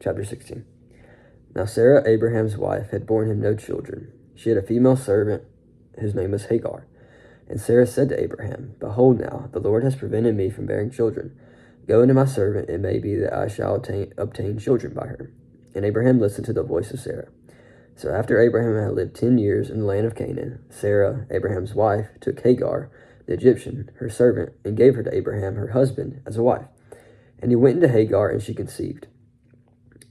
chapter 16. Now Sarah, Abraham's wife, had borne him no children. She had a female servant whose name was Hagar. And Sarah said to Abraham, Behold now, the Lord has prevented me from bearing children. Go into my servant, it may be that I shall obtain children by her. And Abraham listened to the voice of Sarah. So after Abraham had lived 10 years in the land of Canaan, Sarah, Abraham's wife, took Hagar, the Egyptian, her servant, and gave her to Abraham, her husband, as a wife. And he went into Hagar, and she conceived.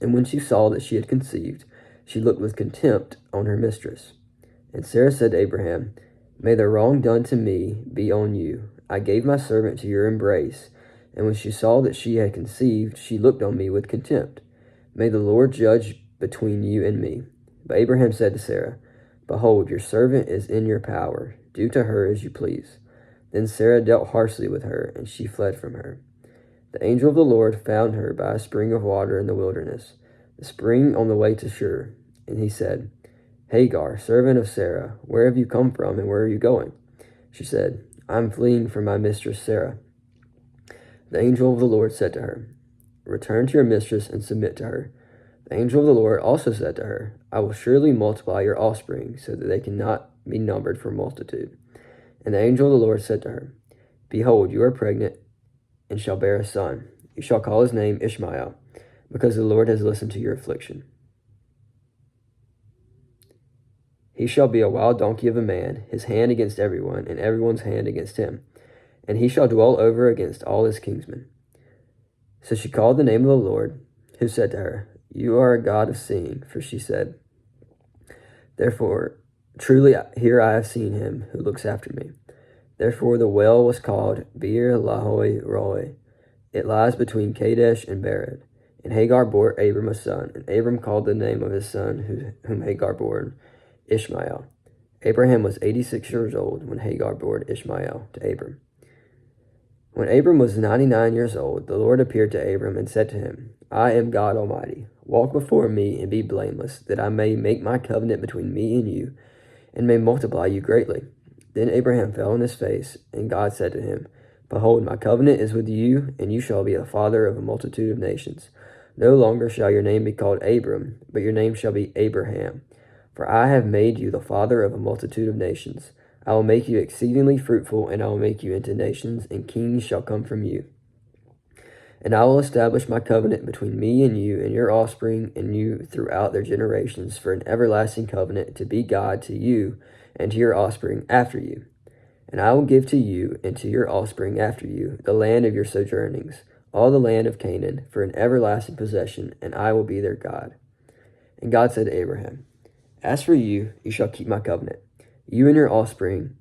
And when she saw that she had conceived, she looked with contempt on her mistress. And Sarah said to Abraham, May the wrong done to me be on you. I gave my servant to your embrace, and when she saw that she had conceived, she looked on me with contempt. May the Lord judge between you and me. But Abraham said to Sarah, Behold, your servant is in your power. Do to her as you please. Then Sarah dealt harshly with her, and she fled from her. The angel of the Lord found her by a spring of water in the wilderness, the spring on the way to Shur. And he said, Hagar, servant of Sarah, where have you come from, and where are you going? She said, I am fleeing from my mistress Sarah. The angel of the Lord said to her, Return to your mistress and submit to her. The angel of the Lord also said to her, I will surely multiply your offspring, so that they cannot be numbered for multitude. And the angel of the Lord said to her, Behold, you are pregnant, and shall bear a son. You shall call his name Ishmael, because the Lord has listened to your affliction. He shall be a wild donkey of a man, his hand against everyone, and everyone's hand against him. And he shall dwell over against all his kinsmen. So she called the name of the Lord, who said to her, You are a God of seeing. For she said, Therefore, truly here I have seen him who looks after me. Therefore the well was called Beer Lahai Roi. It lies between Kadesh and Bered. And Hagar bore Abram a son, and Abram called the name of his son whom Hagar bore Ishmael. Abraham was 86 years old when Hagar bore Ishmael to Abram. When Abram was 99 years old, the Lord appeared to Abram and said to him, I am God Almighty. Walk before me and be blameless, that I may make my covenant between me and you, and may multiply you greatly. Then Abraham fell on his face, and God said to him, Behold, my covenant is with you, and you shall be the father of a multitude of nations. No longer shall your name be called Abram, but your name shall be Abraham. For I have made you the father of a multitude of nations. I will make you exceedingly fruitful, and I will make you into nations, and kings shall come from you. And I will establish my covenant between me and your offspring and you throughout their generations for an everlasting covenant to be God to you and to your offspring after you. And I will give to you and to your offspring after you the land of your sojournings, all the land of Canaan, for an everlasting possession, and I will be their God. And God said to Abraham, As for you, you shall keep my covenant, you and your offspring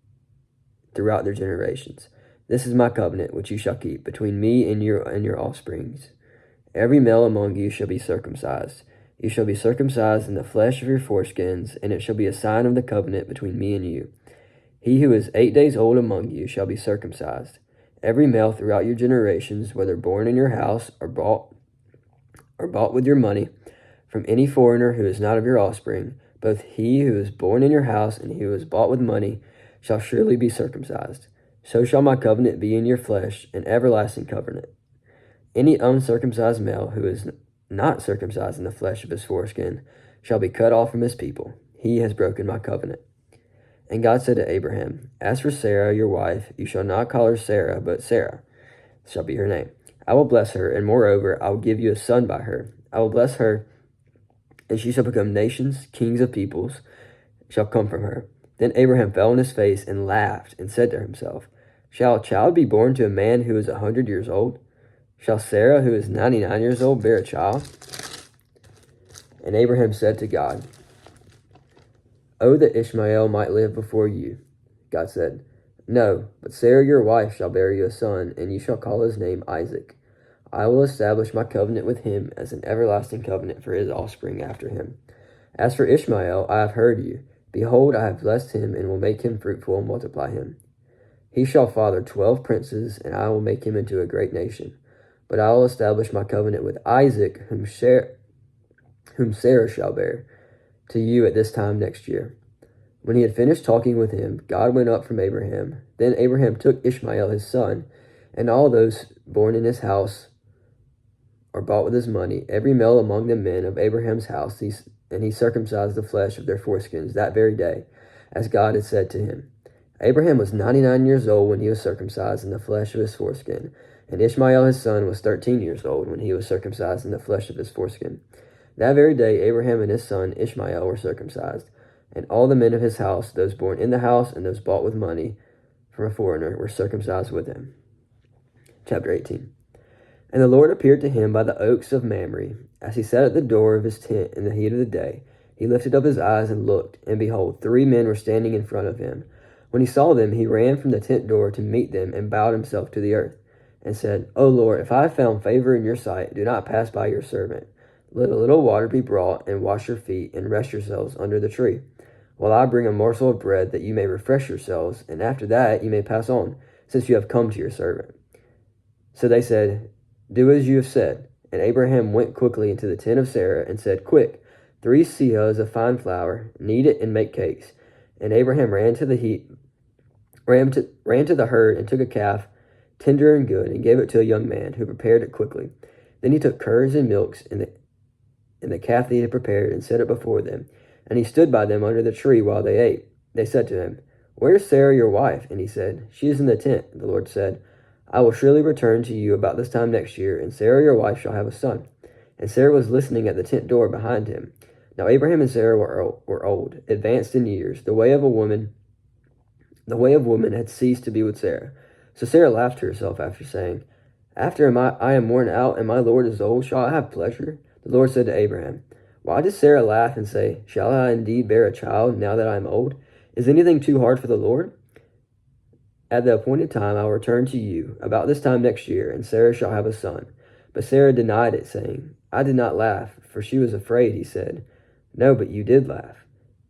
throughout their generations. This is my covenant which you shall keep between me and your offsprings. Every male among you shall be circumcised. You shall be circumcised in the flesh of your foreskins, and it shall be a sign of the covenant between me and you. He who is 8 days old among you shall be circumcised. Every male throughout your generations, whether born in your house or bought with your money, from any foreigner who is not of your offspring, both he who is born in your house and he who is bought with money shall surely be circumcised. So shall my covenant be in your flesh, an everlasting covenant. Any uncircumcised male who is not circumcised in the flesh of his foreskin shall be cut off from his people. He has broken my covenant. And God said to Abraham, As for Sarah, your wife, you shall not call her Sarah, but Sarah shall be her name. I will bless her, and moreover, I will give you a son by her. I will bless her, and she shall become nations, kings of peoples shall come from her. Then Abraham fell on his face and laughed, and said to himself, Shall a child be born to a man who is 100 years old? Shall Sarah, who is 99 years old, bear a child? And Abraham said to God, Oh, that Ishmael might live before you. God said, No, but Sarah your wife shall bear you a son, and you shall call his name Isaac. I will establish my covenant with him as an everlasting covenant for his offspring after him. As for Ishmael, I have heard you. Behold, I have blessed him, and will make him fruitful and multiply him. He shall father 12 princes, and I will make him into a great nation. But I will establish my covenant with Isaac, whom Sarah shall bear, to you at this time next year. When he had finished talking with him, God went up from Abraham. Then Abraham took Ishmael his son, and all those born in his house, or bought with his money, every male among the men of Abraham's house, and he circumcised the flesh of their foreskins that very day, as God had said to him. Abraham was 99 years old when he was circumcised in the flesh of his foreskin, and Ishmael his son was 13 years old when he was circumcised in the flesh of his foreskin. That very day Abraham and his son Ishmael were circumcised, and all the men of his house, those born in the house and those bought with money from a foreigner, were circumcised with him. Chapter 18. And the Lord appeared to him by the oaks of Mamre, as he sat at the door of his tent in the heat of the day. He lifted up his eyes and looked, and behold, 3 men were standing in front of him. When he saw them, he ran from the tent door to meet them and bowed himself to the earth, and said, O Lord, if I have found favor in your sight, do not pass by your servant. Let a little water be brought, and wash your feet, and rest yourselves under the tree, while I bring a morsel of bread, that you may refresh yourselves, and after that you may pass on, since you have come to your servant. So they said, Do as you have said. And Abraham went quickly into the tent of Sarah, and said, Quick, 3 seahs of fine flour, knead it and make cakes. And Abraham ran to the herd, and took a calf, tender and good, and gave it to a young man, who prepared it quickly. Then he took curds and milks, and the calf that he had prepared, and set it before them. And he stood by them under the tree while they ate. They said to him, Where is Sarah your wife? And he said, She is in the tent. The Lord said, I will surely return to you about this time next year, and Sarah your wife shall have a son. And Sarah was listening at the tent door behind him. Now Abraham and Sarah were old, advanced in years. The way of woman had ceased to be with Sarah. So Sarah laughed to herself after saying, After I am worn out, and my Lord is old, shall I have pleasure? The Lord said to Abraham, Why does Sarah laugh and say, Shall I indeed bear a child now that I am old? Is anything too hard for the Lord? At the appointed time I will return to you, about this time next year, and Sarah shall have a son. But Sarah denied it, saying, I did not laugh, for she was afraid. He said, No, but you did laugh.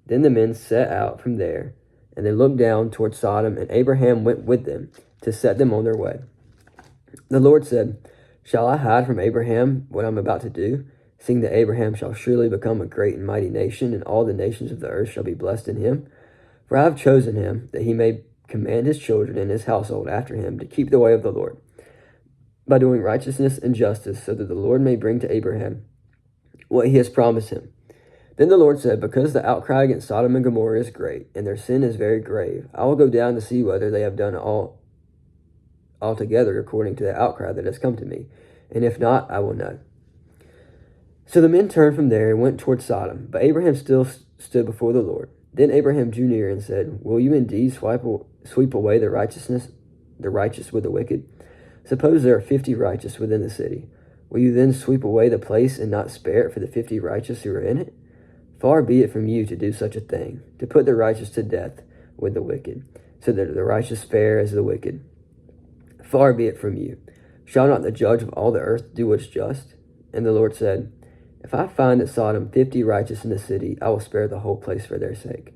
Then the men set out from there, and they looked down toward Sodom, and Abraham went with them to set them on their way. The Lord said, Shall I hide from Abraham what I am about to do, seeing that Abraham shall surely become a great and mighty nation, and all the nations of the earth shall be blessed in him? For I have chosen him, that he may command his children and his household after him to keep the way of the Lord, by doing righteousness and justice, so that the Lord may bring to Abraham what he has promised him. Then the Lord said, Because the outcry against Sodom and Gomorrah is great, and their sin is very grave, I will go down to see whether they have done altogether according to the outcry that has come to me, and if not, I will know. So the men turned from there and went toward Sodom, but Abraham still stood before the Lord. Then Abraham drew near and said, Will you indeed sweep away the righteous with the wicked? Suppose there are 50 righteous within the city. Will you then sweep away the place and not spare it for the 50 righteous who are in it? Far be it from you to do such a thing, to put the righteous to death with the wicked, so that the righteous fare as the wicked. Far be it from you. Shall not the judge of all the earth do what is just? And the Lord said, If I find at Sodom 50 righteous in the city, I will spare the whole place for their sake.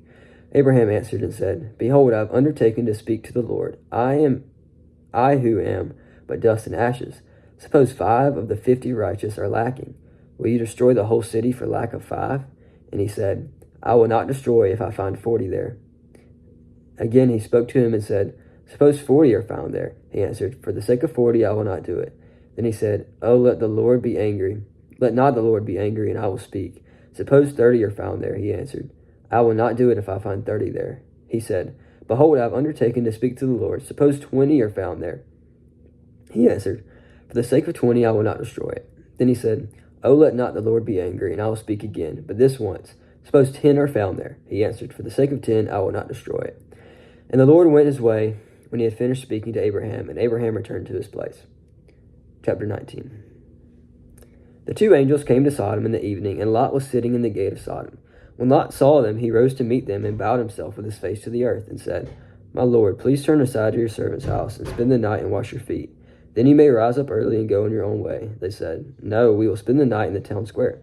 Abraham answered and said, Behold, I have undertaken to speak to the Lord. I who am but dust and ashes. Suppose 5 of the 50 righteous are lacking. Will you destroy the whole city for lack of 5? And he said, I will not destroy if I find 40 there. Again he spoke to him and said, Suppose 40 are found there. He answered, For the sake of 40 I will not do it. Then he said, Oh, let not the Lord be angry, and I will speak. Suppose 30 are found there. He answered, I will not do it if I find 30 there. He said, Behold, I have undertaken to speak to the Lord. Suppose 20 are found there. He answered, For the sake of 20 I will not destroy it. Then he said, Oh, let not the Lord be angry, and I will speak again, but this once. Suppose 10 are found there. He answered, For the sake of 10 I will not destroy it. And the Lord went his way when he had finished speaking to Abraham, and Abraham returned to his place. Chapter 19. The 2 angels came to Sodom in the evening, and Lot was sitting in the gate of Sodom. When Lot saw them, he rose to meet them, and bowed himself with his face to the earth, and said, My Lord, please turn aside to your servant's house, and spend the night and wash your feet. Then you may rise up early and go on your own way. They said, No, we will spend the night in the town square.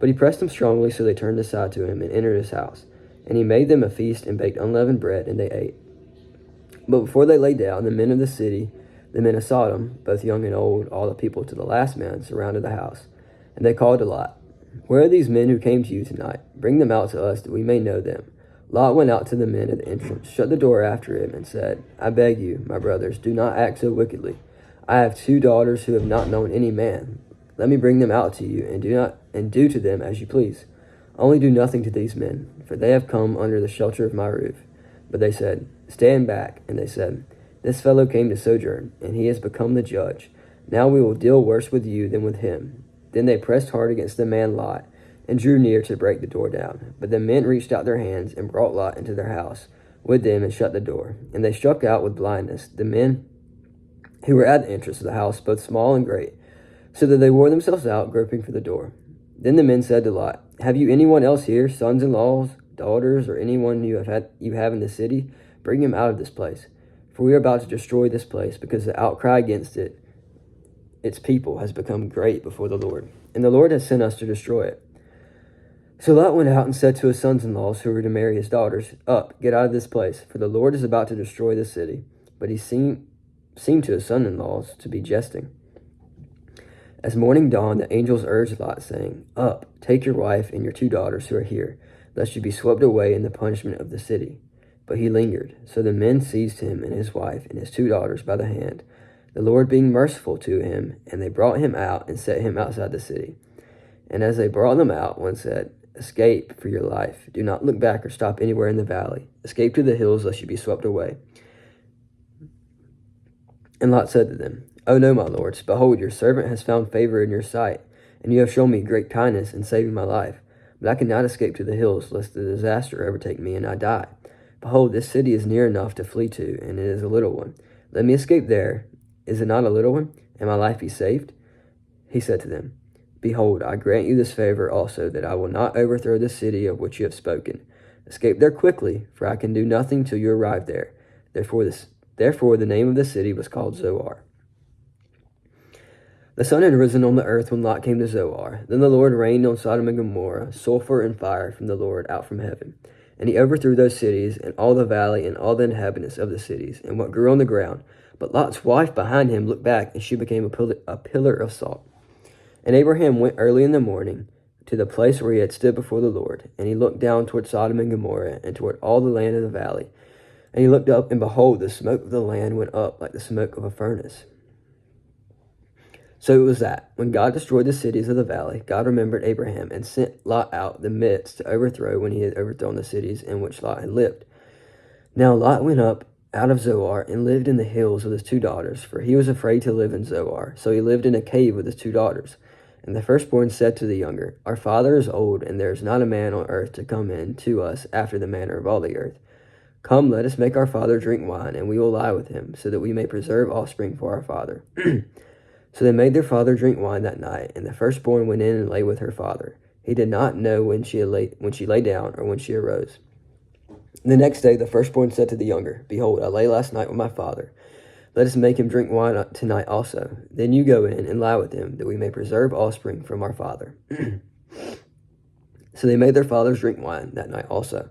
But he pressed them strongly, so they turned aside to him and entered his house. And he made them a feast and baked unleavened bread, and they ate. But before they lay down, the men of the city, the men of Sodom, both young and old, all the people to the last man, surrounded the house. And they called to Lot, Where are these men who came to you tonight? Bring them out to us, that we may know them. Lot went out to the men at the entrance, shut the door after him, and said, I beg you, my brothers, do not act so wickedly. I have 2 daughters who have not known any man. Let me bring them out to you, and do to them as you please. Only do nothing to these men, for they have come under the shelter of my roof." But they said, "Stand back." And they said, "This fellow came to sojourn, and he has become the judge. Now we will deal worse with you than with him." Then they pressed hard against the man Lot, and drew near to break the door down. But the men reached out their hands and brought Lot into their house with them and shut the door. And they struck out with blindness the men who were at the entrance of the house, both small and great, so that they wore themselves out, groping for the door. Then the men said to Lot, "Have you anyone else here, sons-in-laws, daughters, or anyone you have in the city? Bring him out of this place. For we are about to destroy this place, because the outcry against its people has become great before the Lord, and the Lord has sent us to destroy it." So Lot went out and said to his sons-in-laws who were to marry his daughters, "Up, get out of this place, for the Lord is about to destroy this city." But he seemed to his son-in-laws to be jesting. As morning dawned, the angels urged Lot, saying, "Up, take your wife and your 2 daughters who are here, lest you be swept away in the punishment of the city." But he lingered. So the men seized him and his wife and his 2 daughters by the hand, the Lord being merciful to him, and they brought him out and set him outside the city. And as they brought them out, one said, "Escape for your life. Do not look back or stop anywhere in the valley. Escape to the hills, lest you be swept away." And Lot said to them, "Oh no, my lords, behold, your servant has found favor in your sight, and you have shown me great kindness in saving my life. But I cannot escape to the hills, lest the disaster overtake me and I die. Behold, this city is near enough to flee to, and it is a little one. Let me escape there. Is it not a little one? And my life be saved?" He said to them, "Behold, I grant you this favor also, that I will not overthrow the city of which you have spoken. Escape there quickly, for I can do nothing till you arrive there." Therefore the name of the city was called Zoar. The sun had risen on the earth when Lot came to Zoar. Then the Lord rained on Sodom and Gomorrah sulfur and fire from the Lord out from heaven. And he overthrew those cities, and all the valley, and all the inhabitants of the cities, and what grew on the ground. But Lot's wife behind him looked back, and she became a pillar of salt. And Abraham went early in the morning to the place where he had stood before the Lord. And he looked down toward Sodom and Gomorrah, and toward all the land of the valley. And he looked up, and behold, the smoke of the land went up like the smoke of a furnace. So it was that, when God destroyed the cities of the valley, God remembered Abraham, and sent Lot out the midst to overthrow when he had overthrown the cities in which Lot had lived. Now Lot went up out of Zoar, and lived in the hills with his 2 daughters, for he was afraid to live in Zoar. So he lived in a cave with his 2 daughters. And the firstborn said to the younger, "Our father is old, and there is not a man on earth to come in to us after the manner of all the earth. Come, let us make our father drink wine, and we will lie with him, so that we may preserve offspring for our father." So they made their father drink wine that night, and the firstborn went in and lay with her father. He did not know when she lay down or when she arose. The next day the firstborn said to the younger, "Behold, I lay last night with my father. Let us make him drink wine tonight also. Then you go in and lie with him, that we may preserve offspring from our father." So they made their fathers drink wine that night also.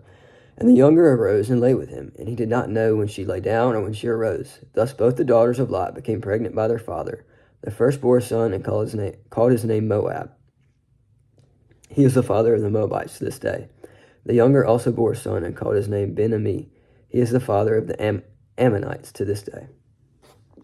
And the younger arose and lay with him, and he did not know when she lay down or when she arose. Thus both the daughters of Lot became pregnant by their father. The first bore a son and called his name Moab. He is the father of the Moabites to this day. The younger also bore a son and called his name Ben-Ami. He is the father of the Ammonites to this day.